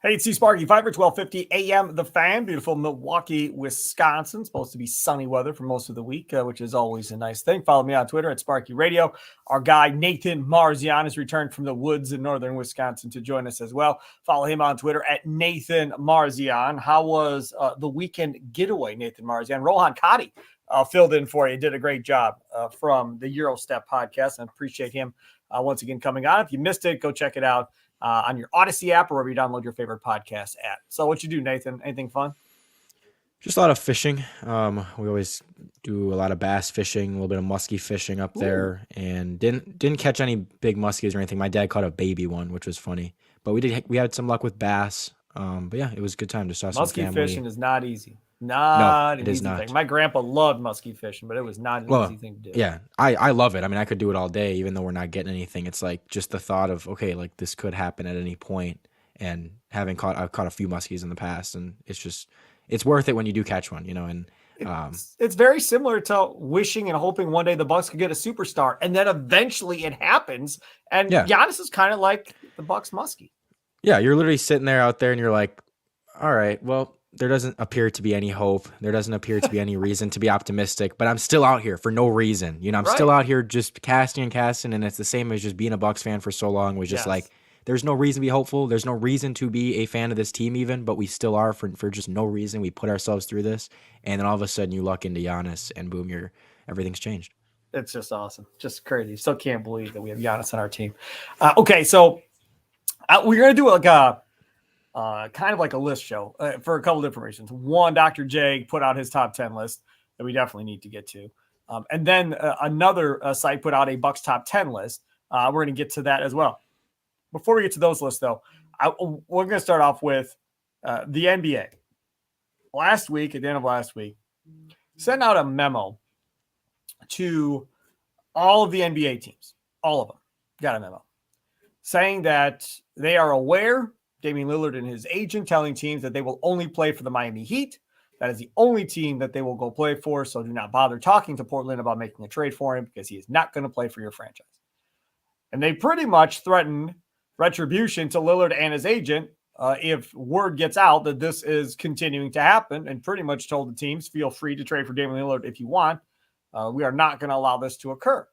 Hey, it's Sparky, Fifer, 1250 a.m. The Fan, beautiful Milwaukee, Wisconsin. Supposed to be sunny weather for most of the week, which is always a nice thing. Follow me on Twitter at Sparky Radio. Our guy, Nathan Marzion, has returned from the woods in northern Wisconsin to join us as well. Follow him on Twitter at Nathan Marzion. How was the weekend getaway, Nathan Marzion? Rohan Kadi filled in for you. Did a great job from the Eurostep podcast. I appreciate him once again coming on. If you missed it, go check it out on your Odyssey app or wherever you download your favorite podcast app. So what you do, Nathan? Anything fun? Just a lot of fishing. We always do a lot of bass fishing, a little bit of muskie fishing up there, and didn't catch any big muskies or anything. My dad caught a baby one, which was funny. But we had some luck with bass. But yeah, it was a good time. Just saw some family. Muskie fishing is not easy. No, it is not. Thing. My grandpa loved muskie fishing, but it was not an easy thing to do. Yeah, I love it. I mean, I could do it all day, even though we're not getting anything. It's like just the thought of, okay, like this could happen at any point. And I've caught a few muskies in the past, and it's worth it when you do catch one, you know. And it's very similar to wishing and hoping one day the Bucks could get a superstar, and then eventually it happens. And Giannis is kind of like the Bucks muskie. Yeah, you're literally sitting there out there, and you're like, all right, well, there doesn't appear to be any hope. There doesn't appear to be any reason to be optimistic, but I'm still out here for no reason. You know, I'm still out here just casting, and it's the same as just being a Bucks fan for so long. Was just like, there's no reason to be hopeful. There's no reason to be a fan of this team even, but we still are for just no reason. We put ourselves through this, and then all of a sudden you luck into Giannis, and boom, everything's changed. It's just awesome. Just crazy. Still can't believe that we have Giannis on our team. Okay, so we're going to do like a kind of like a list show for a couple different reasons. One, Dr. J put out his top 10 list that we definitely need to get to. And then another site put out a Bucks top 10 list. We're going to get to that as well. Before we get to those lists, though, we're going to start off with the NBA. At the end of last week, sent out a memo to all of the NBA teams. All of them got a memo saying that they are aware, Damian Lillard and his agent telling teams that they will only play for the Miami Heat. That is the only team that they will go play for, so do not bother talking to Portland about making a trade for him because he is not going to play for your franchise. And they pretty much threatened retribution to Lillard and his agent if word gets out that this is continuing to happen, and pretty much told the teams, feel free to trade for Damian Lillard if you want. We are not going to allow this to occur.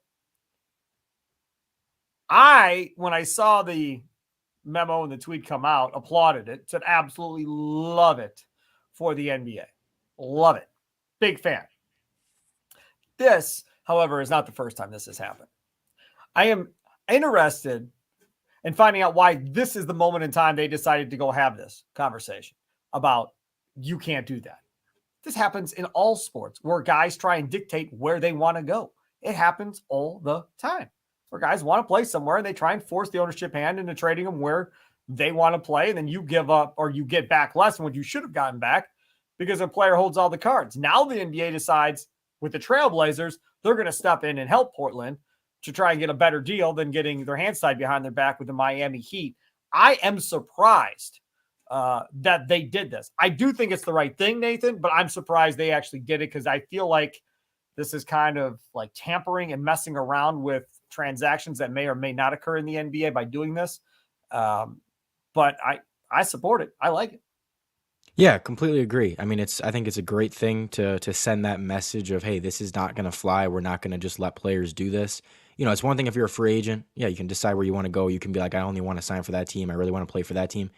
When I saw the memo and the tweet come out, applauded it, said absolutely love it for the NBA. Love it. Big fan. This, however, is not the first time this has happened. I am interested in finding out why this is the moment in time they decided to go have this conversation about you can't do that. This happens in all sports where guys try and dictate where they want to go. It happens all the time where guys want to play somewhere and they try and force the ownership hand into trading them where they want to play. And then you give up or you get back less than what you should have gotten back because a player holds all the cards. Now the NBA decides with the Trailblazers, they're going to step in and help Portland to try and get a better deal than getting their hands tied behind their back with the Miami Heat. I am surprised that they did this. I do think it's the right thing, Nathan, but I'm surprised they actually did it because I feel like this is kind of like tampering and messing around with transactions that may or may not occur in the NBA by doing this. But I support it. I like it. Yeah, completely agree. I mean, I think it's a great thing to send that message of, hey, this is not going to fly. We're not going to just let players do this. You know, it's one thing if you're a free agent. Yeah, you can decide where you want to go. You can be like, I only want to sign for that team. I really want to play for that team.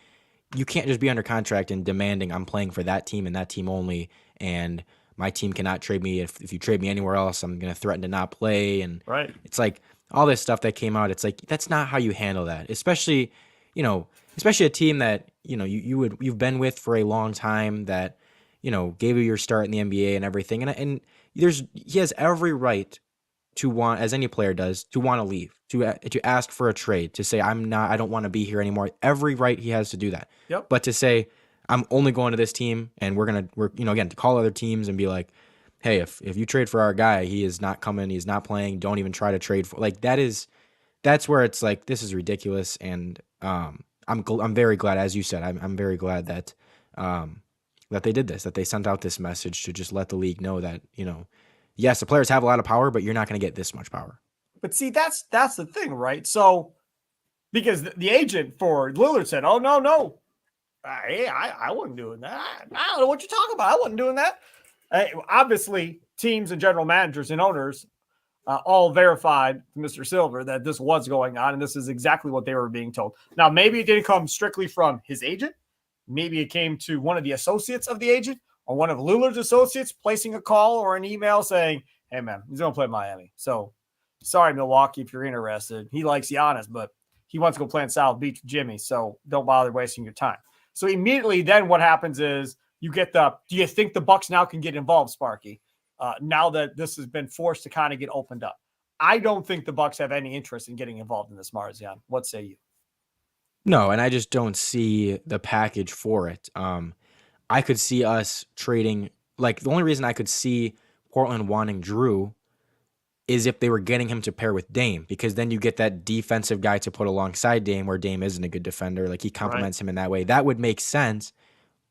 You can't just be under contract and demanding I'm playing for that team and that team only, and my team cannot trade me. If you trade me anywhere else, I'm going to threaten to not play. And It's like all this stuff that came out. It's like that's not how you handle that, especially a team that you've been with for a long time that gave you your start in the NBA and everything. And he has every right to want, as any player does, to want to leave, to ask for a trade, to say I don't want to be here anymore. Every right he has to do that. Yep. But to say I'm only going to this team, and we're again to call other teams and be like, hey, if you trade for our guy, he is not coming, he's not playing. Don't even try to trade for that's where it's like this is ridiculous. And I'm very glad, as you said, I'm very glad that that they did this, that they sent out this message to just let the league know that yes, the players have a lot of power, but you're not going to get this much power. But see, that's the thing, right? So because the agent for Lillard said, oh, no, Hey, I wasn't doing that. I don't know what you're talking about. I wasn't doing that. Obviously, teams and general managers and owners all verified to Mr. Silver that this was going on, and this is exactly what they were being told. Now, maybe it didn't come strictly from his agent. Maybe it came to one of the associates of the agent or one of Lillard's associates placing a call or an email saying, hey, man, he's going to play Miami. So sorry, Milwaukee, if you're interested. He likes Giannis, but he wants to go play in South Beach with Jimmy, so don't bother wasting your time. So immediately then what happens is you get do you think the Bucks now can get involved, Sparky? Now that this has been forced to kind of get opened up. I don't think the Bucks have any interest in getting involved in this, Marzion. What say you? No, and I just don't see the package for it. I could see us trading, like the only reason I could see Portland wanting Drew is if they were getting him to pair with Dame, because then you get that defensive guy to put alongside Dame where Dame isn't a good defender. Like he complements him in that way. That would make sense.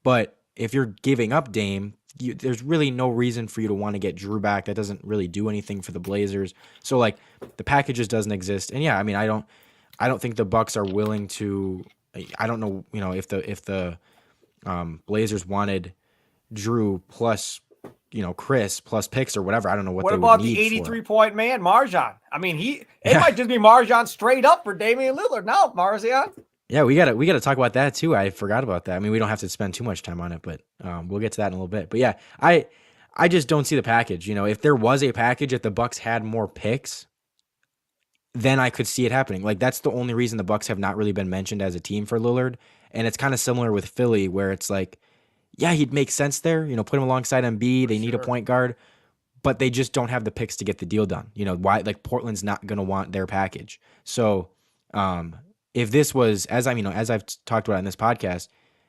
But if you're giving up Dame, there's really no reason for you to want to get Drew back. That doesn't really do anything for the Blazers. So like the package just doesn't exist. And yeah, I mean, I don't think the Bucks are willing to. I don't know, if the Blazers wanted Drew plus Chris plus picks or whatever. I don't know what they would need. What about the 83-point man, Marzion? I mean, it might just be Marzion straight up for Damian Lillard now, Marzion. Yeah, we gotta talk about that too. I forgot about that. I mean, we don't have to spend too much time on it, but we'll get to that in a little bit. But yeah, I just don't see the package. If there was a package, if the Bucks had more picks, then I could see it happening. Like that's the only reason the Bucks have not really been mentioned as a team for Lillard. And it's kind of similar with Philly, where it's like, yeah, he'd make sense there. Put him alongside Embiid. They need a point guard, but they just don't have the picks to get the deal done. Why? Like Portland's not going to want their package. So, if this was as I've talked about in this podcast,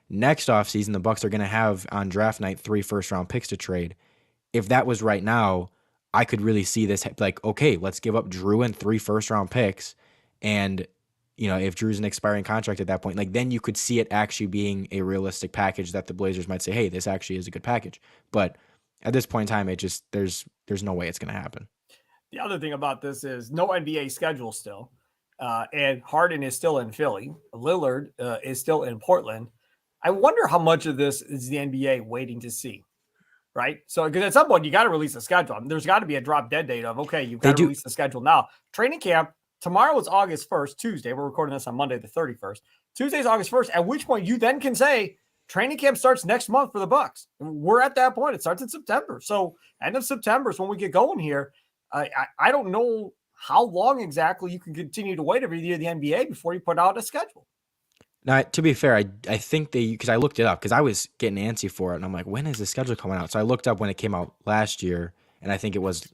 next offseason the Bucks are going to have on draft night 3 first-round picks to trade. If that was right now, I could really see this like, okay, let's give up Drew and 3 first-round picks, and if Drew's an expiring contract at that point, like then you could see it actually being a realistic package that the Blazers might say, hey, this actually is a good package. But at this point in time, it just there's no way it's going to happen. The other thing about this is no NBA schedule still, and Harden is still in Philly. Lillard is still in Portland. I wonder how much of this is the NBA waiting to see, right? So because at some point you got to release the schedule. There's got to be a drop dead date of, okay, you've got to release the schedule now. Training camp tomorrow is August 1st, Tuesday. We're recording this on Monday the 31st. Tuesday's August 1st, at which point you then can say training camp starts next month for the Bucks. We're at that point. It starts in September. So end of September is when we get going here. I don't know how long exactly you can continue to wait every year the NBA before you put out a schedule. Now, to be fair, I think because I looked it up because I was getting antsy for it, and I'm like, when is the schedule coming out? So I looked up when it came out last year, and I think it was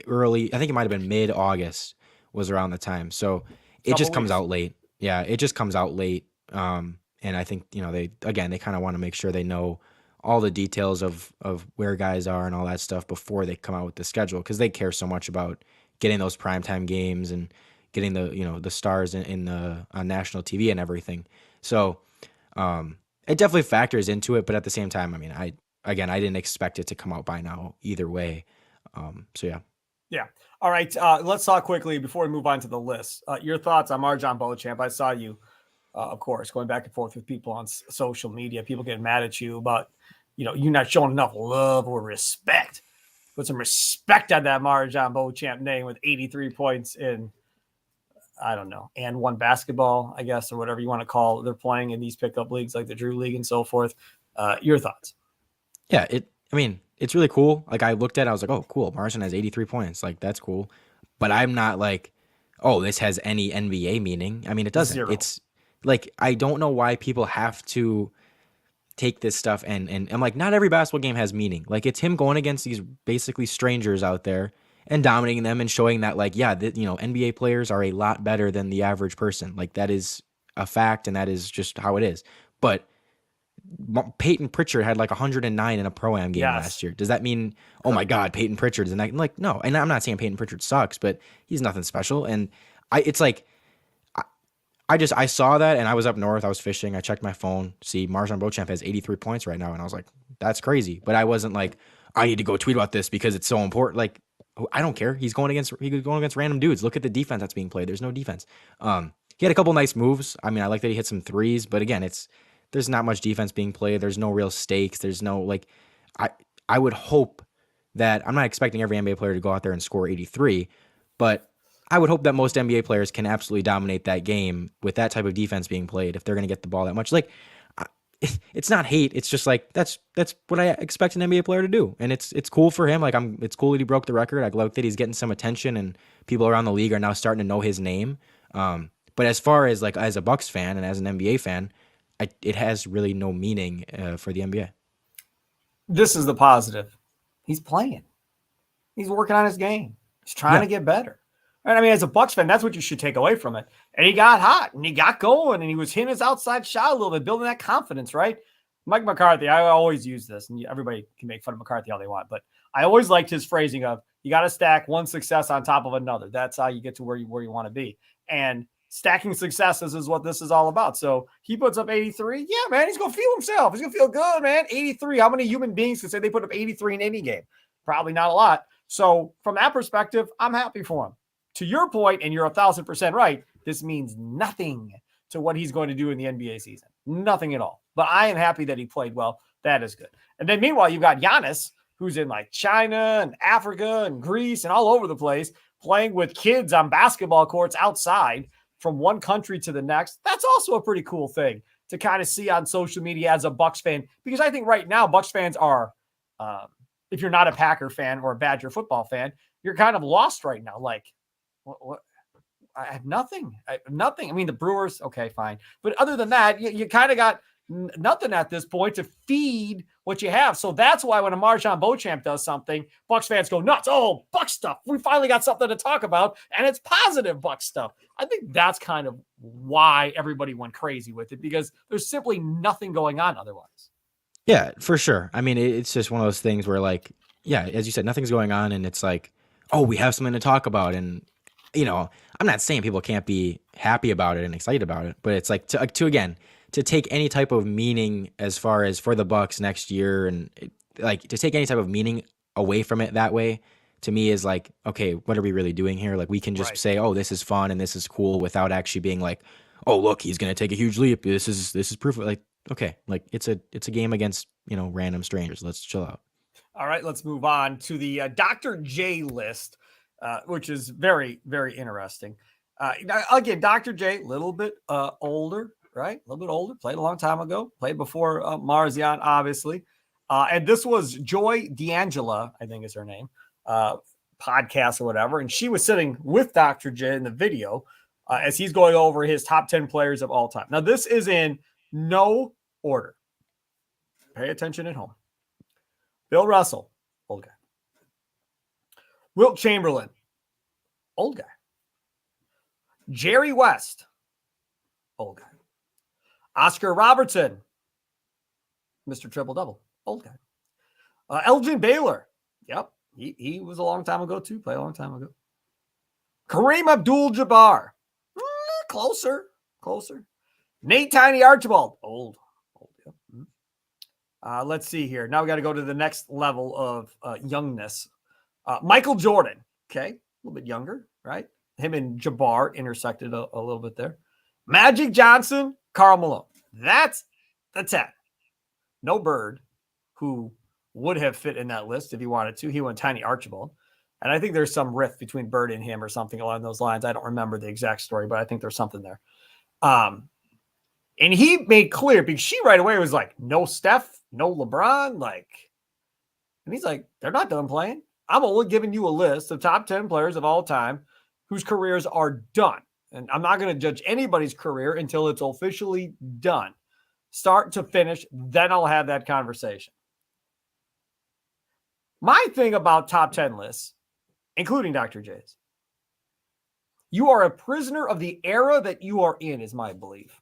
early. I think it might have been mid-August was around the time. So it just comes out late. Yeah, it just comes out late. And I think, they kind of want to make sure they know all the details of where guys are and all that stuff before they come out with the schedule, because they care so much about getting those primetime games and getting the stars on national TV and everything. So it definitely factors into it, but at the same time, I mean, I didn't expect it to come out by now either way. So yeah. Yeah. All right. Let's talk quickly before we move on to the list. Your thoughts on Marzion Beauchamp. I saw you, of course, going back and forth with people on social media, people getting mad at you about, you're not showing enough love or respect. Put some respect on that Marzion Beauchamp name with 83 points in, I don't know, and one basketball, I guess, or whatever you want to call it. They're playing in these pickup leagues like the Drew League and so forth. Your thoughts? Yeah, it's really cool. Like I looked at it, I was like, oh, cool. Marzion has 83 points. Like that's cool. But I'm not like, oh, this has any NBA meaning. I mean, it doesn't. 0. It's like, I don't know why people have to take this stuff and I'm like, not every basketball game has meaning. Like it's him going against these basically strangers out there and dominating them and showing that like, yeah, NBA players are a lot better than the average person. Like that is a fact and that is just how it is. But Peyton Pritchard had like 109 in a Pro-Am game last year. Does that mean, oh my God, Peyton Pritchard is like, no. And I'm not saying Peyton Pritchard sucks, but he's nothing special. And I saw that and I was up north. I was fishing. I checked my phone. See, Marzion Beauchamp has 83 points right now. And I was like, that's crazy. But I wasn't like, I need to go tweet about this because it's so important. Like, I don't care. He's going against random dudes. Look at the defense that's being played. There's no defense. He had a couple nice moves. I mean, I like that he hit some threes, but again, there's not much defense being played. There's no real stakes. There's no like, I would hope that I'm not expecting every NBA player to go out there and score 83, but I would hope that most NBA players can absolutely dominate that game with that type of defense being played if they're going to get the ball that much. Like, it's not hate. It's just like that's what I expect an NBA player to do, and it's cool for him. Like it's cool that he broke the record. I like that he's getting some attention, and people around the league are now starting to know his name. But as far as like as a Bucks fan and as an NBA fan, it has really no meaning for the NBA. This is the positive. He's playing. He's working on his game. He's trying to get better. And I mean, as a Bucks fan, that's what you should take away from it. And he got hot and he got going and he was hitting his outside shot a little bit, building that confidence, right? Mike McCarthy, I always use this, and everybody can make fun of McCarthy all they want, but I always liked his phrasing of you got to stack one success on top of another. That's how you get to where you want to be. And stacking successes is what this is all about. So he puts up 83. Yeah, man, he's going to feel himself. He's going to feel good, man. 83. How many human beings can say they put up 83 in any game? Probably not a lot. So from that perspective, I'm happy for him. To your point, and you're 1,000% right, this means nothing to what he's going to do in the NBA season. Nothing at all. But I am happy that he played well. That is good. And then meanwhile, you've got Giannis, who's in like China and Africa and Greece and all over the place, playing with kids on basketball courts outside from one country to the next. That's also a pretty cool thing to kind of see on social media as a Bucks fan, because I think right now Bucks fans are, if you're not a Packer fan or a Badger football fan, you're kind of lost right now. Like, what? I have nothing. Nothing. I mean, the Brewers, okay, fine. But other than that, you kind of got nothing at this point to feed what you have. So that's why when a Marzion Beauchamp does something, Bucks fans go nuts. Oh, Bucks stuff. We finally got something to talk about, and it's positive Bucks stuff. I think that's kind of why everybody went crazy with it, because there's simply nothing going on otherwise. Yeah, for sure. I mean, it's just one of those things where, like, yeah, as you said, nothing's going on, and it's like, oh, we have something to talk about, and you know, I'm not saying people can't be happy about it and excited about it, but it's like to take any type of meaning as far as for the Bucks next year, and like to take any type of meaning away from it that way, to me is like, okay, what are we really doing here? Like, we can just say, oh, this is fun and this is cool, without actually being like, oh, look, he's gonna take a huge leap. This is proof of, like, okay, like it's a game against, you know, random strangers. Let's chill out. All right, let's move on to the Dr. J list. Which is very, very interesting. Again, Dr. J, a little bit older, right? A little bit older, played a long time ago, played before Marzion, obviously. And this was Joy D'Angela, I think is her name, podcast or whatever. And she was sitting with Dr. J in the video as he's going over his top 10 players of all time. Now, this is in no order. Pay attention at home. Bill Russell, old guy. Wilt Chamberlain, old guy. Jerry West, old guy. Oscar Robertson, Mr. Triple Double, old guy. Elgin Baylor, yep, he was a long time ago too, played a long time ago. Kareem Abdul-Jabbar, closer. Nate Tiny Archibald, old. Yep. Let's see here. Now we got to go to the next level of youngness. Michael Jordan, okay, a little bit younger, right? Him and Jabbar intersected a little bit there. Magic Johnson, Karl Malone. That's the 10. No Bird, who would have fit in that list if he wanted to. He went Tiny Archibald. And I think there's some rift between Bird and him or something along those lines. I don't remember the exact story, but I think there's something there. And he made clear, because she right away was like, no Steph, no LeBron. And he's like, they're not done playing. I'm only giving you a list of top 10 players of all time whose careers are done. And I'm not going to judge anybody's career until it's officially done. Start to finish, then I'll have that conversation. My thing about top 10 lists, including Dr. J's, you are a prisoner of the era that you are in, is my belief.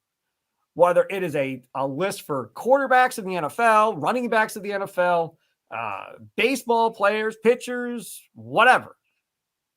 Whether it is a list for quarterbacks in the NFL, running backs in the NFL, baseball players, pitchers, whatever.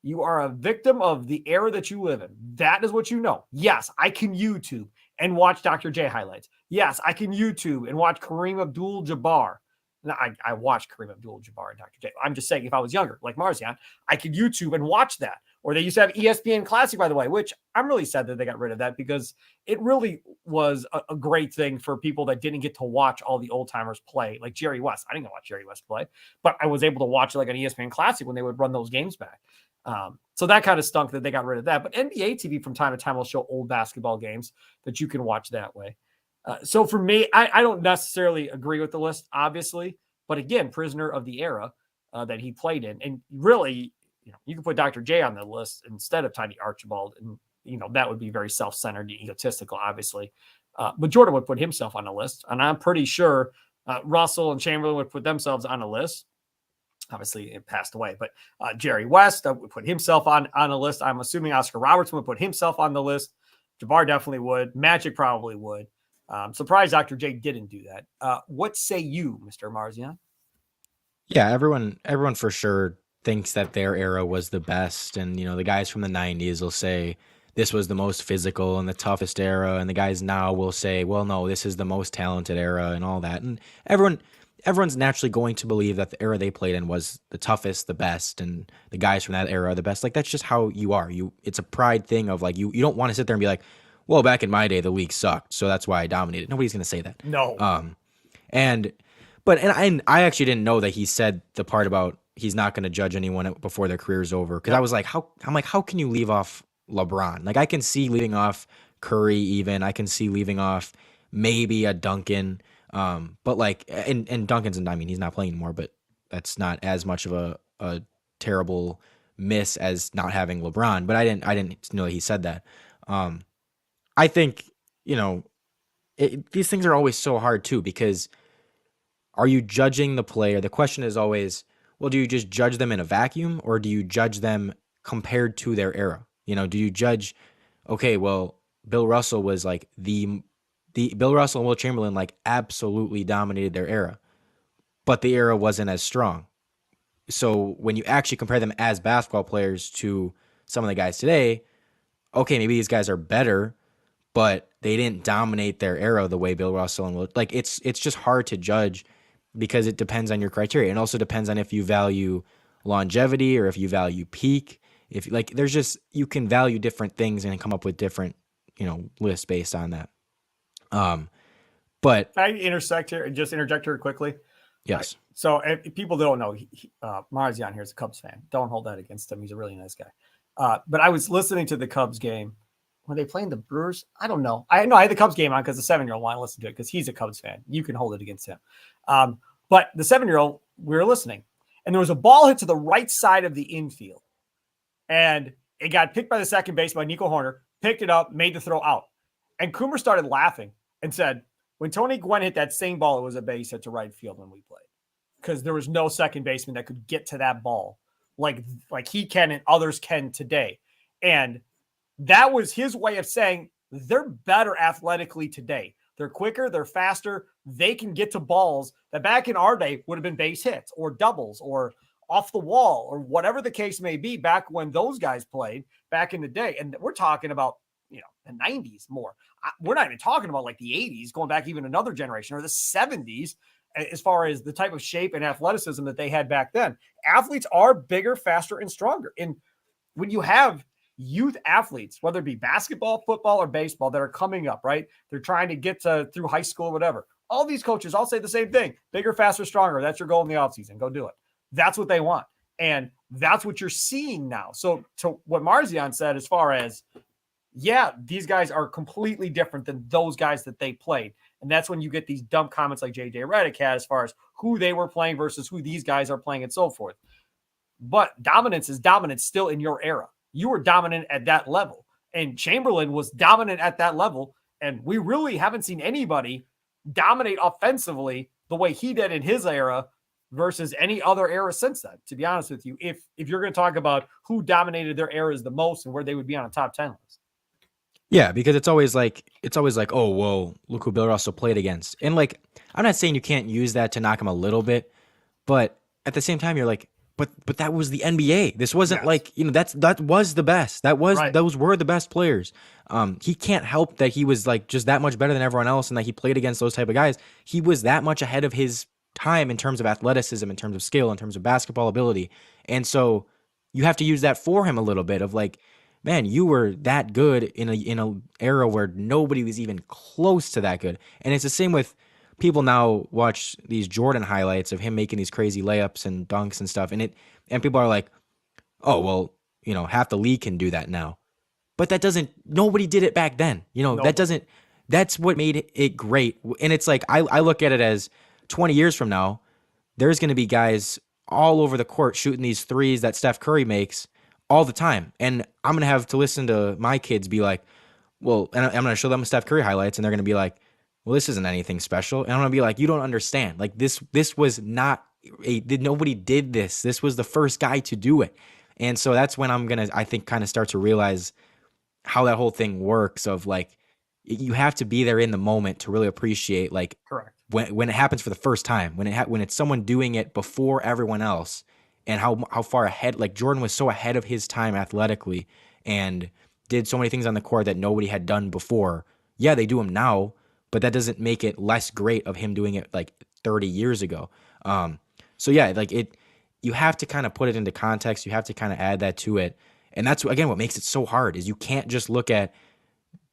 You are a victim of the era that you live in. That is what you know. Yes, I can YouTube and watch Dr. J highlights. Yes, I can YouTube and watch Kareem Abdul-Jabbar. Now, I watched Kareem Abdul-Jabbar and Dr. J. I'm just saying, if I was younger, like Marzion, I could YouTube and watch that. Or they used to have ESPN Classic, by the way, which I'm really sad that they got rid of that because it really was a great thing for people that didn't get to watch all the old timers play, like Jerry West. I didn't watch Jerry West play, but I was able to watch it like on ESPN Classic when they would run those games back. So that kind of stunk that they got rid of that. But NBA TV from time to time will show old basketball games that you can watch that way. So for me, I don't necessarily agree with the list, obviously. But again, prisoner of the era that he played in. And really, you can put Dr. J on the list instead of Tiny Archibald. And, that would be very self-centered and egotistical, obviously. But Jordan would put himself on the list. And I'm pretty sure Russell and Chamberlain would put themselves on a list. Obviously, it passed away. But Jerry West would put himself on a list. I'm assuming Oscar Robertson would put himself on the list. Jabbar definitely would. Magic probably would. Surprised Dr. J didn't do that. What say you, Mr. Marzion? Yeah, everyone for sure thinks that their era was the best. And, the guys from the 90s will say this was the most physical and the toughest era. And the guys now will say, well, no, this is the most talented era and all that. And everyone's naturally going to believe that the era they played in was the toughest, the best, and the guys from that era are the best. Like, that's just how you are. It's a pride thing of like, you don't want to sit there and be like, well, back in my day, the league sucked, so that's why I dominated. Nobody's going to say that. No. And I actually didn't know that he said the part about he's not going to judge anyone before their career's over. Because I was like, how can you leave off LeBron? Like, I can see leaving off Curry even. I can see leaving off maybe a Duncan. But like, and Duncan's, I mean, he's not playing anymore, but that's not as much of a terrible miss as not having LeBron. But I didn't know that he said that. I think, these things are always so hard too, because are you judging the player? The question is always, well, do you just judge them in a vacuum, or do you judge them compared to their era? Do you judge, okay, well, Bill Russell was like the Bill Russell and Will Chamberlain like absolutely dominated their era, but the era wasn't as strong. So when you actually compare them as basketball players to some of the guys today, okay, maybe these guys are better, but they didn't dominate their era the way Bill Russell and Will. Like, it's just hard to judge because it depends on your criteria. It also depends on if you value longevity or if you value peak. If like, there's just, you can value different things and come up with different, lists based on that. But can I intersect here and just interject here quickly? Yes. So if people don't know, Marzion here is a Cubs fan. Don't hold that against him. He's a really nice guy. But I was listening to the Cubs game. Were they playing the Brewers? I don't know. I had the Cubs game on because the 7-year-old wanted to listen to it because he's a Cubs fan. You can hold it against him. But the 7-year-old, we were listening. And there was a ball hit to the right side of the infield. And it got picked by the second base by Nico Horner, picked it up, made the throw out. And Coomer started laughing and said, when Tony Gwynn hit that same ball, it was a base hit to right field when we played. Because there was no second baseman that could get to that ball like he can and others can today. And that was his way of saying they're better athletically today. They're quicker, they're faster, they can get to balls that back in our day would have been base hits or doubles or off the wall or whatever the case may be back when those guys played back in the day. And we're talking about, the 90s more. We're not even talking about like the 80s, going back even another generation, or the 70s, as far as the type of shape and athleticism that they had back then. Athletes are bigger, faster, and stronger. And when you have youth athletes, whether it be basketball, football, or baseball, that are coming up, right? They're trying to get through high school or whatever. All these coaches all say the same thing: bigger, faster, stronger. That's your goal in the offseason. Go do it. That's what they want. And that's what you're seeing now. So to what Marzion said, as far as, yeah, these guys are completely different than those guys that they played. And that's when you get these dumb comments like JJ Redick had as far as who they were playing versus who these guys are playing and so forth. But dominance is dominance still in your era. You were dominant at that level. And Chamberlain was dominant at that level. And we really haven't seen anybody dominate offensively the way he did in his era versus any other era since then, to be honest with you, if you're going to talk about who dominated their eras the most and where they would be on a top 10 list. Yeah, because it's always like, oh, whoa, look who Bill Russell played against. And like, I'm not saying you can't use that to knock him a little bit, but at the same time, you're like, but that was the NBA. This wasn't like, that was the best. Those were the best players. He can't help that he was like just that much better than everyone else and that he played against those type of guys. He was that much ahead of his time in terms of athleticism, in terms of skill, in terms of basketball ability. And so you have to use that for him a little bit of like, man, you were that good in a era where nobody was even close to that good. And it's the same with people now watch these Jordan highlights of him making these crazy layups and dunks and stuff, and people are like, oh well, half the league can do that now. But nobody did it back then. That's what made it great. And it's like, I look at it as 20 years from now, there's going to be guys all over the court shooting these threes that Steph Curry makes all the time. And I'm going to have to listen to my kids be like, well, and I'm going to show them Steph Curry highlights, and they're going to be like, well, this isn't anything special. And I'm going to be like, you don't understand. Like this was not nobody did this. This was the first guy to do it. And so that's when I'm going to, I think, kind of start to realize how that whole thing works of like, you have to be there in the moment to really appreciate like Correct. when it happens for the first time, when it's someone doing it before everyone else, and how far ahead, like Jordan was so ahead of his time athletically and did so many things on the court that nobody had done before. Yeah, they do them now, but that doesn't make it less great of him doing it like 30 years ago. So yeah, like you have to kind of put it into context. You have to kind of add that to it. And that's, again, what makes it so hard is you can't just look at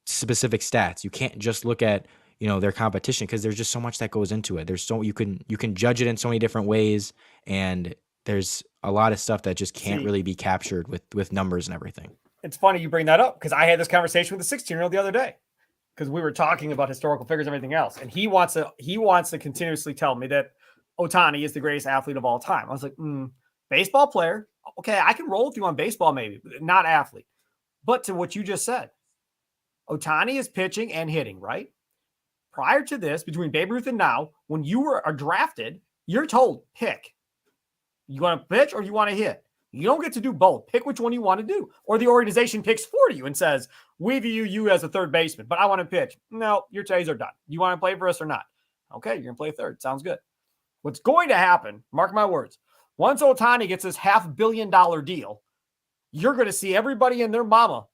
specific stats. You can't just look at, their competition, because there's just so much that goes into it. You can judge it in so many different ways, and there's a lot of stuff that just can't really be captured with numbers and everything. It's funny you bring that up, because I had this conversation with a 16-year-old the other day, because we were talking about historical figures and everything else. And he wants to continuously tell me that Ohtani is the greatest athlete of all time. I was like, baseball player. Okay, I can roll with you on baseball, maybe, but not athlete. But to what you just said, Ohtani is pitching and hitting, right? Prior to this, between Babe Ruth and now, when you are drafted, you're told, pick. You want to pitch or you want to hit? You don't get to do both. Pick which one you want to do. Or the organization picks for you and says, we view you as a third baseman, but I want to pitch. No, your days are done. You want to play for us or not? Okay, you're going to play third. Sounds good. What's going to happen, mark my words, once Ohtani gets this $500 million deal, you're going to see everybody and their mama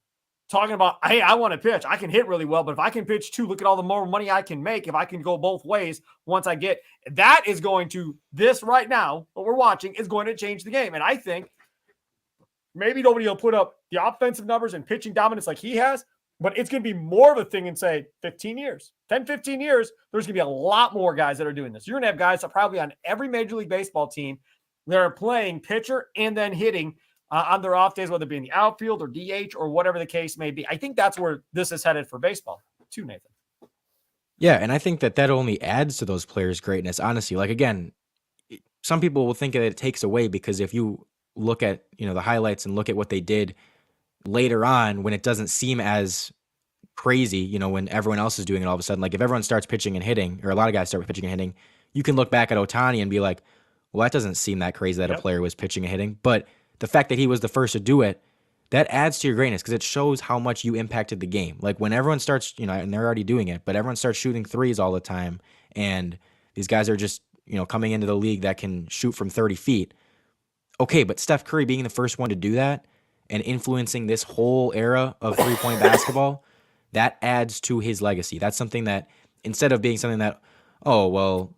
talking about, hey, I want to pitch. I can hit really well, but if I can pitch too, look at all the more money I can make if I can go both ways once I get. That is going to, this right now, what we're watching, is going to change the game. And I think maybe nobody will put up the offensive numbers and pitching dominance like he has, but it's going to be more of a thing in, say, 15 years. 10, 15 years, there's going to be a lot more guys that are doing this. You're going to have guys that probably on every Major League Baseball team that are playing pitcher and then hitting on their off days, whether it be in the outfield or DH or whatever the case may be. I think that's where this is headed for baseball too, Nathan. Yeah, and I think that only adds to those players' greatness, honestly. Like, again, some people will think that it takes away, because if you look at, the highlights and look at what they did later on when it doesn't seem as crazy, when everyone else is doing it all of a sudden, like if everyone starts pitching and hitting, or a lot of guys start pitching and hitting, you can look back at Ohtani and be like, well, that doesn't seem that crazy that a player was pitching and hitting. But the fact that he was the first to do it, that adds to your greatness, because it shows how much you impacted the game. Like when everyone starts, and they're already doing it, but everyone starts shooting threes all the time, and these guys are just, coming into the league that can shoot from 30 feet. Okay, but Steph Curry being the first one to do that and influencing this whole era of three-point basketball, that adds to his legacy. That's something that, instead of being something that, oh, well,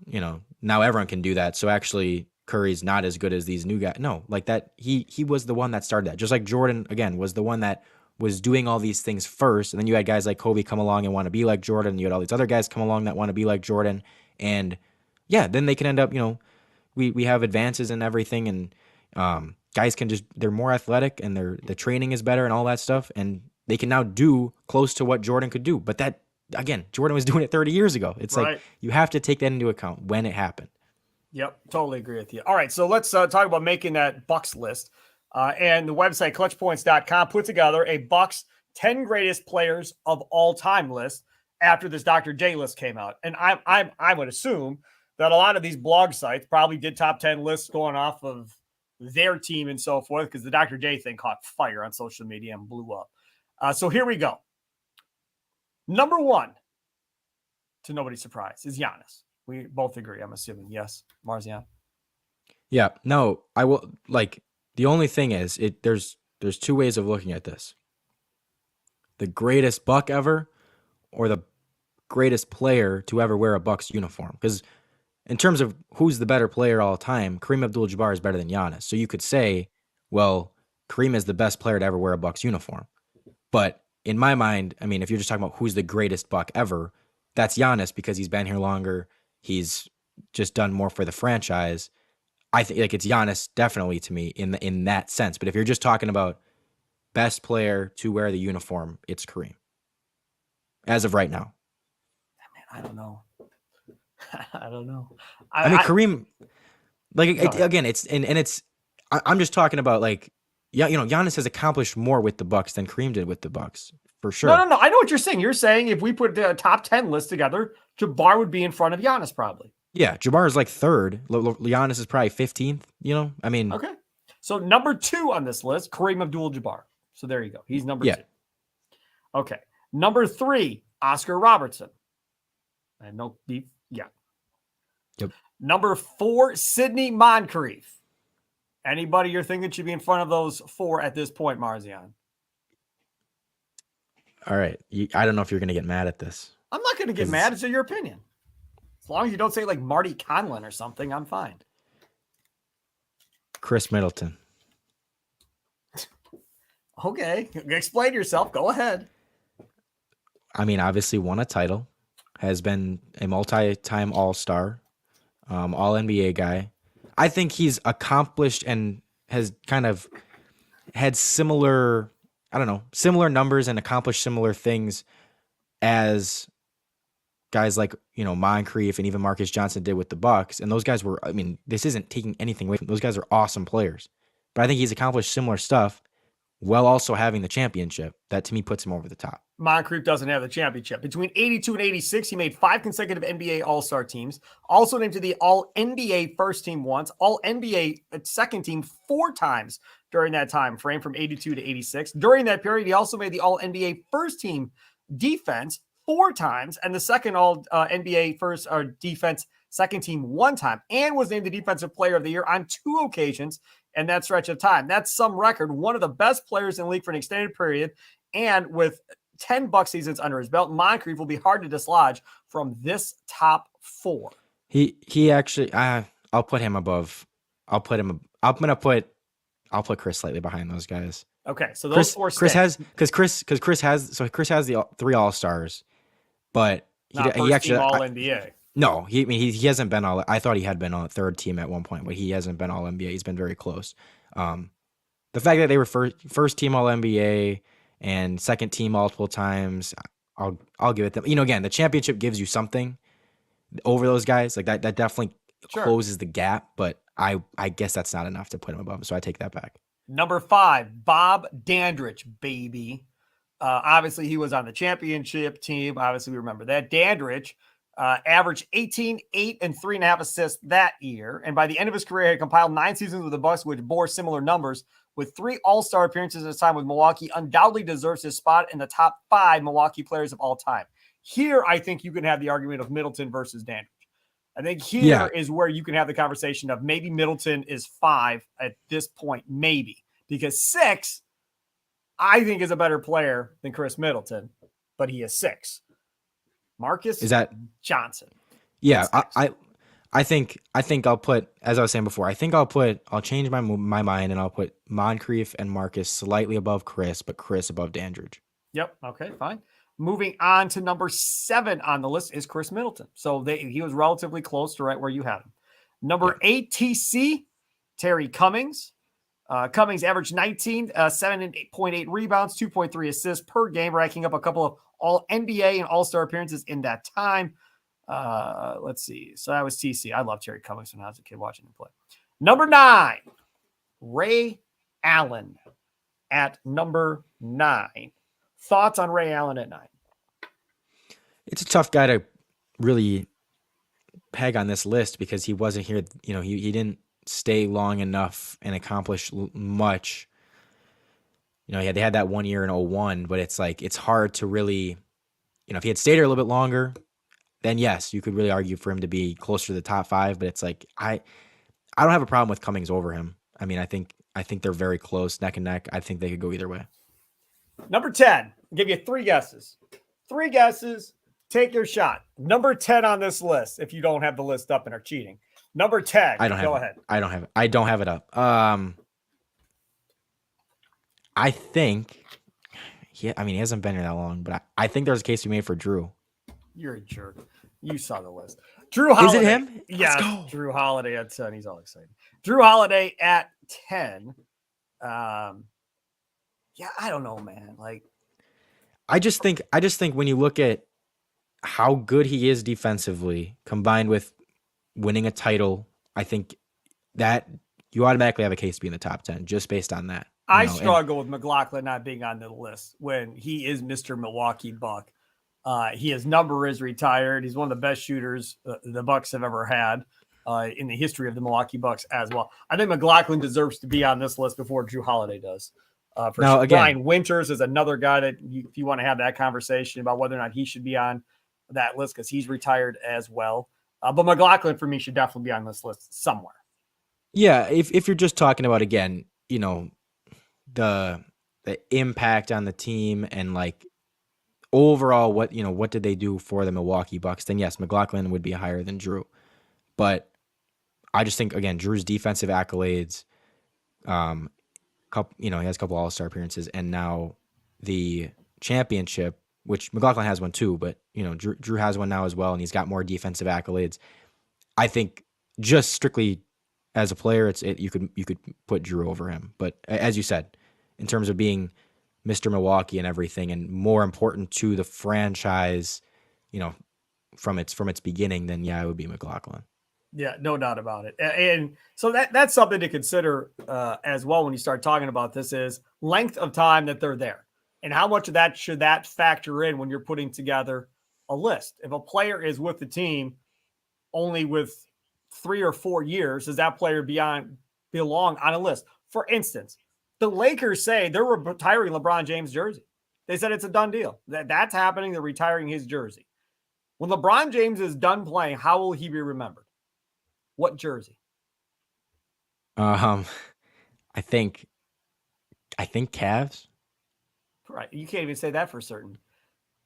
now everyone can do that, so actually Curry's not as good as these new guys. No, like that, he was the one that started that. Just like Jordan, again, was the one that was doing all these things first, and then you had guys like Kobe come along and want to be like Jordan, and you had all these other guys come along that want to be like Jordan, and yeah, then they can end up, we have advances and everything, and guys can they're more athletic, and the training is better and all that stuff, and they can now do close to what Jordan could do. But that, again, Jordan was doing it 30 years ago. It's right. Like, you have to take that into account when it happened. Yep, totally agree with you. All right, so let's talk about making that Bucks list. And the website, clutchpoints.com, put together a Bucks 10 greatest players of all time list after this Dr. J list came out. And I would assume that a lot of these blog sites probably did top 10 lists going off of their team and so forth, because the Dr. J thing caught fire on social media and blew up. So here we go. Number one, to nobody's surprise, is Giannis. We both agree, I'm assuming. Yes, Marzion? Yeah, no, I will. Like, the only thing is, there's two ways of looking at this. The greatest Buck ever, or the greatest player to ever wear a Bucks uniform. Because in terms of who's the better player all time, Kareem Abdul-Jabbar is better than Giannis. So you could say, well, Kareem is the best player to ever wear a Bucks uniform. But in my mind, I mean, if you're just talking about who's the greatest Buck ever, that's Giannis because he's been here longer. He's just done more for the franchise. I think like it's Giannis definitely to me in that sense. But if you're just talking about best player to wear the uniform, it's Kareem. As of right now. I don't know. I don't know. I mean, Kareem, like again, I'm just talking about like, yeah, you know, Giannis has accomplished more with the Bucks than Kareem did with the Bucks for sure. No. I know what you're saying. You're saying if we put a top 10 list together, Jabbar would be in front of Giannis probably. Yeah, Jabbar is like third. Giannis is probably 15th. You know, I mean, okay. So number 2 on this list, Kareem Abdul-Jabbar. So there you go. He's number 2. Okay. Number 3, Oscar Robertson. I have no beef. Yeah. Yep. Number 4, Sidney Moncrief. Anybody you're thinking should be in front of those 4 at this point, Marzion? All right. I don't know if you're going to get mad at this. I'm not going to get mad. It's your opinion. As long as you don't say like Marty Conlon or something, I'm fine. Chris Middleton. Okay. Explain yourself. Go ahead. I mean, obviously won a title. Has been a multi-time All-Star. All-NBA guy. I think he's accomplished and has kind of had similar numbers and accomplished similar things as guys like, you know, Moncrief and even Marcus Johnson did with the Bucks. And those guys were, I mean, this isn't taking anything away from them. Those guys are awesome players. But I think he's accomplished similar stuff while also having the championship. That to me puts him over the top. Moncrief doesn't have the championship. Between 82 and 86, he made 5 consecutive NBA All-Star teams. Also named to the All-NBA first team once, All-NBA second team 4 times during that time frame from 82 to 86. During that period, he also made the All-NBA first team defense 4 times and the second All-NBA first defense second team 1 time, and was named the Defensive Player of the Year on 2 occasions in that stretch of time. That's some record. One of the best players in the league for an extended period, and with 10 Buck seasons under his belt, Moncrief will be hard to dislodge from this top 4. He actually, I'll put him above. I'll put Chris slightly behind those guys. Okay, so those 4 Chris has the 3 All-Stars, but he actually All-NBA. No, he hasn't been all. I thought he had been on third team at one point, but he hasn't been All NBA. He's been very close. The fact that they were first team All NBA and second team multiple times, I'll give it them. You know, again, the championship gives you something over those guys. Like that definitely closes the gap. But I guess that's not enough to put him above him. So I take that back. Number 5, Bob Dandridge, baby. Obviously, he was on the championship team. Obviously, we remember that. Dandridge averaged 18, 8, and 3.5 assists that year. And by the end of his career, he had compiled 9 seasons with the Bucks, which bore similar numbers. With 3 All-Star appearances at his time with Milwaukee, undoubtedly deserves his spot in the top 5 Milwaukee players of all time. Here, I think you can have the argument of Middleton versus Dandridge. I think here is where you can have the conversation of maybe Middleton is 5 at this point, maybe. Because 6, I think, is a better player than Chris Middleton, but he is 6. Marcus Johnson. Yeah, I think I'll put, as I was saying before, I'll change my mind and I'll put Moncrief and Marcus slightly above Chris, but Chris above Dandridge. Yep. Okay, fine. Moving on to number 7 on the list is Chris Middleton. So he was relatively close to right where you had him. Number 8, TC, Terry Cummings. Cummings averaged 19, 7.8 rebounds, 2.3 assists per game, racking up a couple of All-NBA and All-Star appearances in that time. Let's see. So that was TC. I love Terry Cummings when I was a kid watching him play. Number 9, Ray Allen at number 9. Thoughts on Ray Allen at 9? It's a tough guy to really peg on this list because he wasn't here. You know, he didn't stay long enough and accomplish much. You know, they had that 1 year in 01, but it's like, it's hard to really, you know, if he had stayed here a little bit longer, then yes, you could really argue for him to be closer to the top 5, but it's like, I don't have a problem with Cummings over him. I mean, I think they're very close, neck and neck. I think they could go either way. Number 10, I'll give you 3 guesses. 3 guesses. Take your shot. Number 10 on this list, if you don't have the list up and are cheating. Number 10. Go ahead. I don't have it up. I think, he hasn't been here that long, but I think there's a case to be made for Drew. You're a jerk. You saw the list. Drew Is it Holiday. him? Let's Yes, go. Drew Holiday at 10. He's all excited. Drew Holiday at 10. Yeah, I don't know, man. Like, I just think when you look at how good he is defensively, combined with winning a title, I think that you automatically have a case to be in the top 10 just based on that. I struggle with McLaughlin not being on the list when he is Mr. Milwaukee Buck. His number is retired. He's one of the best shooters the Bucks have ever had in the history of the Milwaukee Bucks as well. I think McLaughlin deserves to be on this list before Drew Holiday does. For now, sure. Again, Brian Winters is another guy that if you want to have that conversation about whether or not he should be on that list because he's retired as well. But McLaughlin for me should definitely be on this list somewhere. Yeah, if you're just talking about, again, the impact on the team and like overall what did they do for the Milwaukee Bucks, then yes, McLaughlin would be higher than Drew. But I just think, again, Drew's defensive accolades, he has a couple All-Star appearances, and now the championship, which McLaughlin has one too, but Drew has one now as well, and he's got more defensive accolades. I think just strictly as a player, you could put Drew over him. But as you said, in terms of being Mr. Milwaukee and everything, and more important to the franchise, from its beginning, then yeah, it would be McLaughlin. Yeah, no doubt about it. And so that's something to consider as well when you start talking about this is length of time that they're there. And how much of that should that factor in when you're putting together a list? If a player is with the team only with 3 or 4 years, does that player belong on a list? For instance, the Lakers say they're retiring LeBron James' jersey. They said it's a done deal. That's happening. They're retiring his jersey. When LeBron James is done playing, how will he be remembered? What jersey? I think Cavs. Right. You can't even say that for certain.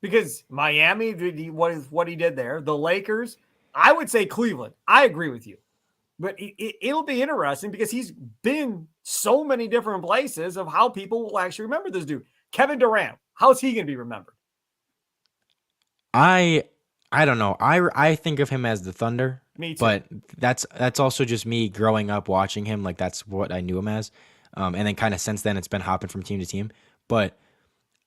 Because Miami, what he did there. The Lakers, I would say Cleveland. I agree with you. But it'll be interesting because he's been so many different places of how people will actually remember this dude. Kevin Durant, how's he going to be remembered? I don't know. I think of him as the Thunder. Me too. But that's also just me growing up watching him. Like, that's what I knew him as. And then kind of since then, it's been hopping from team to team. But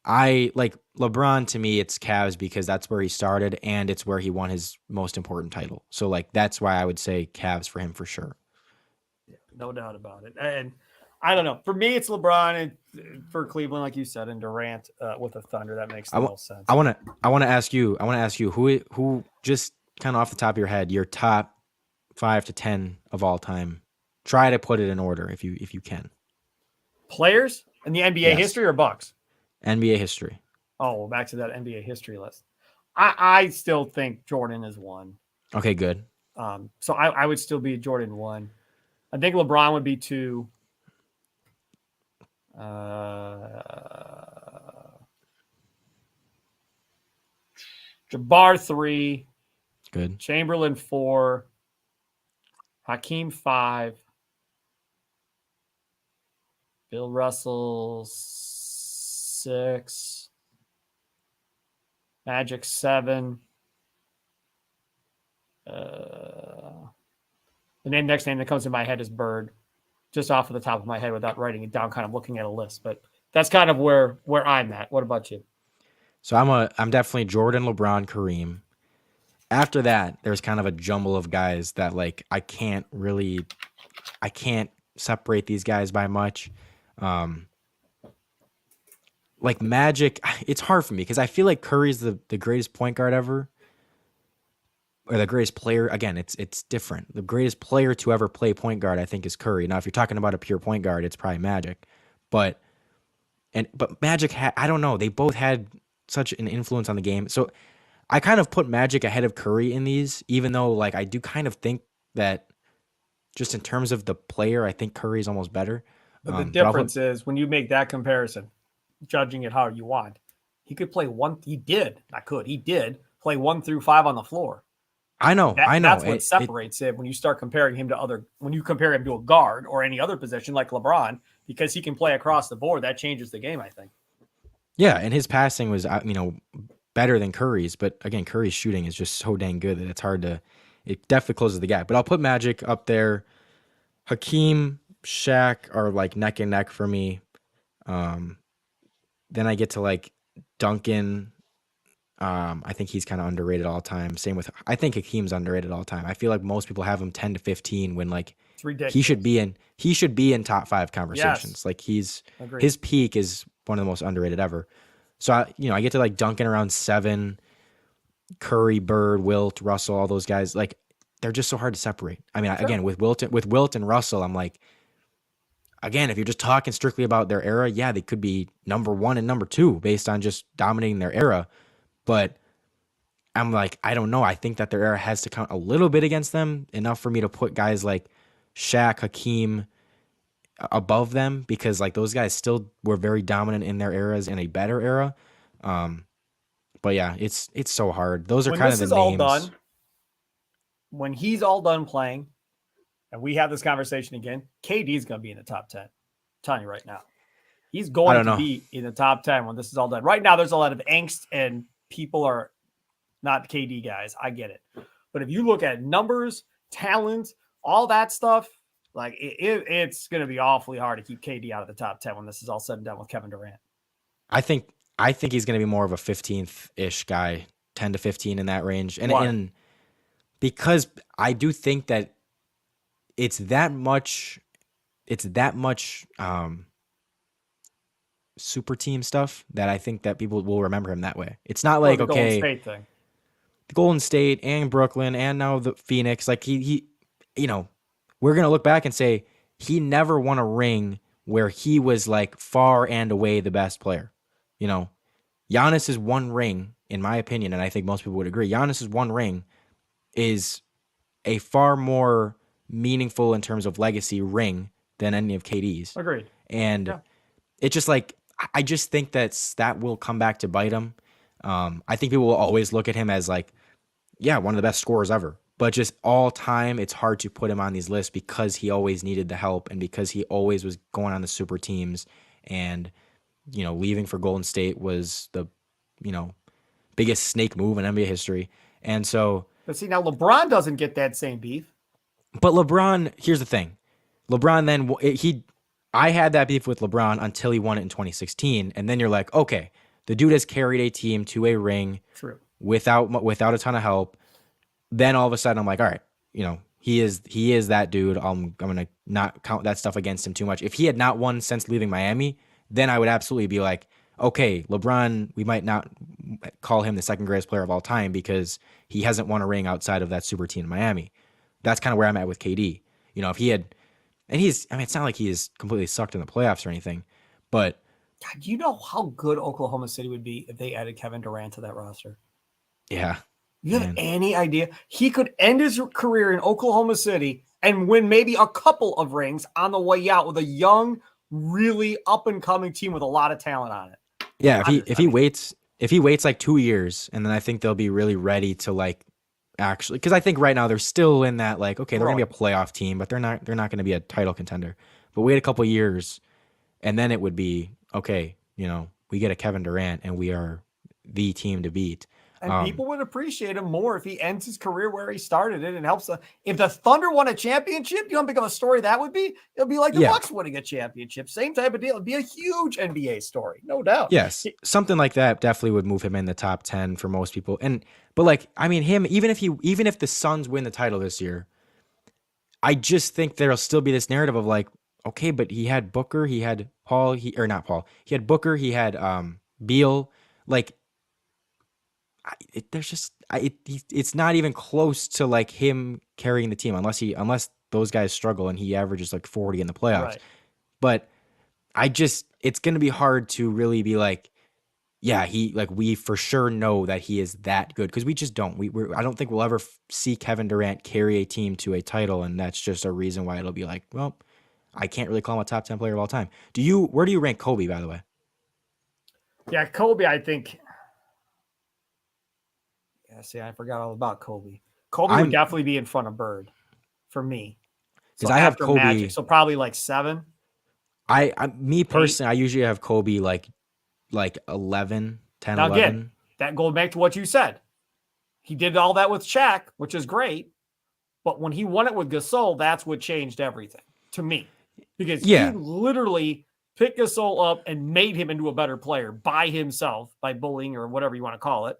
I like LeBron. To me, it's Cavs because that's where he started and it's where he won his most important title. So like that's why I would say Cavs for him for sure. Yeah, no doubt about it. And I don't know. For me, it's LeBron, and for Cleveland, like you said, and Durant with the Thunder. That makes the most sense. I want to ask you who just kind of off the top of your head, your top 5 to 10 of all time. Try to put it in order if you can. Players in the NBA history or Bucks? NBA history. Oh, well, back to that NBA history list. I still think Jordan is 1. Okay, good. So I would still be Jordan 1. I think LeBron would be 2. Jabbar 3. Good. Chamberlain 4. Hakeem 5. Bill Russell 6. Magic 7. The next name that comes to my head is Bird, just off of the top of my head without writing it down, kind of looking at a list. But that's kind of where I'm at. What about you? So I'm definitely Jordan, LeBron, Kareem. After that, there's kind of a jumble of guys that like I can't separate these guys by much. Like Magic, it's hard for me because I feel like Curry's the greatest point guard ever, or the greatest player. Again, it's different. The greatest player to ever play point guard, I think, is Curry. Now, if you're talking about a pure point guard, it's probably Magic. But Magic, I don't know. They both had such an influence on the game. So I kind of put Magic ahead of Curry in these, even though like I do kind of think that just in terms of the player, I think Curry's almost better. But the difference is when you make that comparison, judging it how you want, he could play he did play 1 through 5 on the floor. I know. That's what separates it when you start comparing him to when you compare him to a guard or any other position like LeBron, because he can play across the board. That changes the game, I think. Yeah, and his passing was, better than Curry's. But again, Curry's shooting is just so dang good that it's hard to. It definitely closes the gap. But I'll put Magic up there. Hakeem, Shaq are like neck and neck for me. Then I get to like Duncan. I think he's kind of underrated all time. Same with, I think Hakeem's underrated all time. I feel like most people have him 10 to 15 when like It's ridiculous. he should be in top 5 conversations. Yes. Like Agreed. his peak is one of the most underrated ever. So I get to like Duncan around 7, Curry, Bird, Wilt, Russell, all those guys. Like they're just so hard to separate. I mean, again, with Wilt and Russell, I'm like, again, if you're just talking strictly about their era, yeah, they could be number 1 and number 2 based on just dominating their era. But I'm like, I don't know. I think that their era has to count a little bit against them, enough for me to put guys like Shaq, Hakeem above them, because like those guys still were very dominant in their eras in a better era. But yeah, it's so hard. Those are kind of the names. All done, when he's all done playing, and we have this conversation again, KD is going to be in the top 10. I'm telling you right now, he's going to be in the top 10 when this is all done. Right now, there's a lot of angst and people are not KD guys. I get it. But if you look at numbers, talent, all that stuff, like it's going to be awfully hard to keep KD out of the top 10 when this is all said and done with Kevin Durant. I think he's going to be more of a 15th-ish guy, 10 to 15 in that range. And because I do think that it's that much super team stuff that I think that people will remember him that way. It's not like, okay, Golden State thing. The Golden State and Brooklyn and now the Phoenix, like he we're going to look back and say he never won a ring where he was like far and away the best player. Giannis's one ring, in my opinion, and I think most people would agree, Giannis's one ring is a far more meaningful in terms of legacy ring than any of KD's. Agreed. And it's just like, I just think that will come back to bite him. I think people will always look at him as like, one of the best scorers ever. But just all time, it's hard to put him on these lists because he always needed the help and because he always was going on the super teams. And, leaving for Golden State was the, biggest snake move in NBA history. And so. But see, now LeBron doesn't get that same beef. But LeBron, here's the thing. LeBron then, I had that beef with LeBron until he won it in 2016. And then you're like, okay, the dude has carried a team to a ring. True. Without a ton of help. Then all of a sudden I'm like, all right, he is that dude. I'm going to not count that stuff against him too much. If he had not won since leaving Miami, then I would absolutely be like, okay, LeBron, we might not call him the second greatest player of all time because he hasn't won a ring outside of that super team in Miami. That's kind of where I'm at with KD. If he had, and it's not like he is completely sucked in the playoffs or anything, but. God, do you know how good Oklahoma City would be if they added Kevin Durant to that roster? Yeah. You have any idea? He could end his career in Oklahoma City and win maybe a couple of rings on the way out with a young, really up-and-coming team with a lot of talent on it. Yeah, if he waits like 2 years, and then I think they'll be really ready to like actually, because I think right now they're still in that like, okay, they're gonna be a playoff team, but they're not gonna be a title contender. But wait a couple of years, and then it would be okay. We get a Kevin Durant, and we are the team to beat. And people would appreciate him more if he ends his career where he started it and helps. If the Thunder won a championship, you know how big of a story that would be? It'll be like the Bucks winning a championship. Same type of deal. It'd be a huge NBA story, no doubt. Yes, something like that definitely would move him in the top 10 for most people. But like, I mean, even if the Suns win the title this year, I just think there'll still be this narrative of like, okay, but he had Booker, he had Paul, he had Booker, he had Beal, like. It's not even close to like him carrying the team unless those guys struggle and he averages like 40 in the playoffs. Right. But it's going to be hard to really be like, we for sure know that he is that good because we just don't. I don't think we'll ever see Kevin Durant carry a team to a title, and that's just a reason why it'll be like, well, I can't really call him a top 10 player of all time. Where do you rank Kobe, by the way? Yeah, Kobe, I think. Yeah, see, I forgot all about Kobe. Kobe would definitely be in front of Bird for me. Because I have Kobe. Magic, so probably like 7. Me personally, I usually have Kobe like 11, 10, Now, 11. again, that goes back to what you said. He did all that with Shaq, which is great. But when he won it with Gasol, that's what changed everything to me. Because he literally picked Gasol up and made him into a better player by himself, by bullying or whatever you want to call it,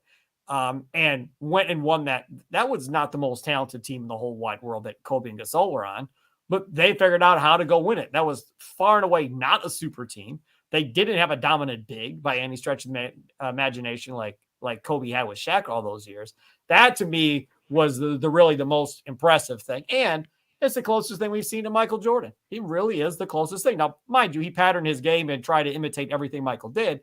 and went and won that. That was not the most talented team in the whole wide world that Kobe and Gasol were on, but they figured out how to go win it. That was far and away not a super team. They didn't have a dominant big by any stretch of the imagination like Kobe had with Shaq all those years. That to me was the really the most impressive thing. And it's the closest thing we've seen to Michael Jordan. He really is the closest thing. Now, mind you, he patterned his game and tried to imitate everything Michael did,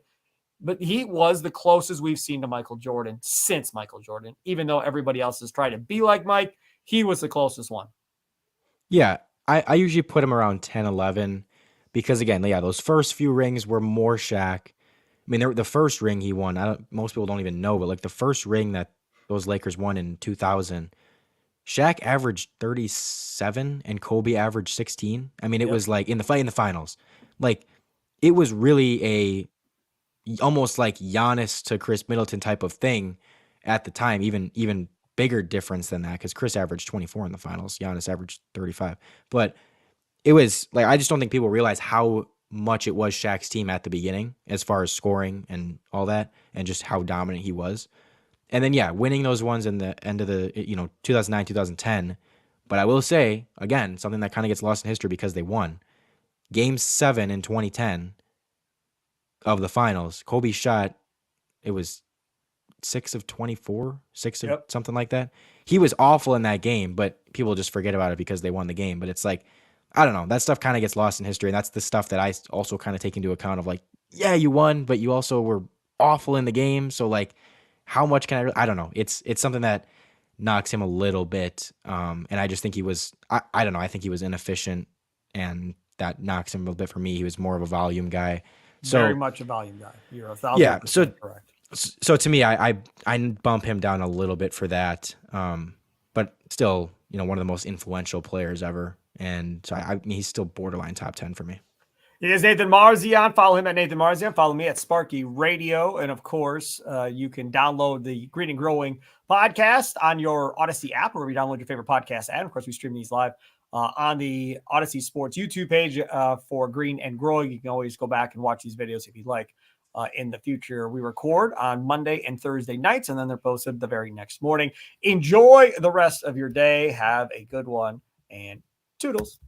but he was the closest we've seen to Michael Jordan since Michael Jordan. Even though everybody else has tried to be like Mike, he was the closest one. Yeah, I usually put him around 10, 11 because, again, yeah, those first few rings were more Shaq. I mean, the first ring he won, most people don't even know, but like the first ring that those Lakers won in 2000, Shaq averaged 37 and Kobe averaged 16. I mean, it was like in the finals. Like, it was really almost like Giannis to Chris Middleton type of thing at the time, even bigger difference than that because Chris averaged 24 in the finals. Giannis averaged 35. But it was like, I just don't think people realize how much it was Shaq's team at the beginning as far as scoring and all that and just how dominant he was. And then, yeah, winning those ones in the end of the, 2009, 2010. But I will say, again, something that kind of gets lost in history because they won. Game 7 in 2010 of the finals, Kobe shot, it was 6 of 24, of something like that. He was awful in that game, but people just forget about it because they won the game. But it's like, I don't know, that stuff kind of gets lost in history. And that's the stuff that I also kind of take into account of like, yeah, you won, but you also were awful in the game. So like, how much can I don't know. It's something that knocks him a little bit. And I just think he was, I don't know. I think he was inefficient and that knocks him a little bit for me. He was more of a volume guy. So very much a volume guy. You're 1,000% correct. So to me, I bump him down a little bit for that. But still, one of the most influential players ever. And so I mean, he's still borderline top 10 for me. He is Nathan Marzion. Follow him at Nathan Marzion. Follow me at Sparky Radio. And of course, you can download the Green and Growing podcast on your Odyssey app, or wherever you download your favorite podcast. And of course, we stream these live on the Odyssey Sports YouTube page for Green and Growing. You can always go back and watch these videos if you'd like. In the future, we record on Monday and Thursday nights, and then they're posted the very next morning. Enjoy the rest of your day. Have a good one, and toodles.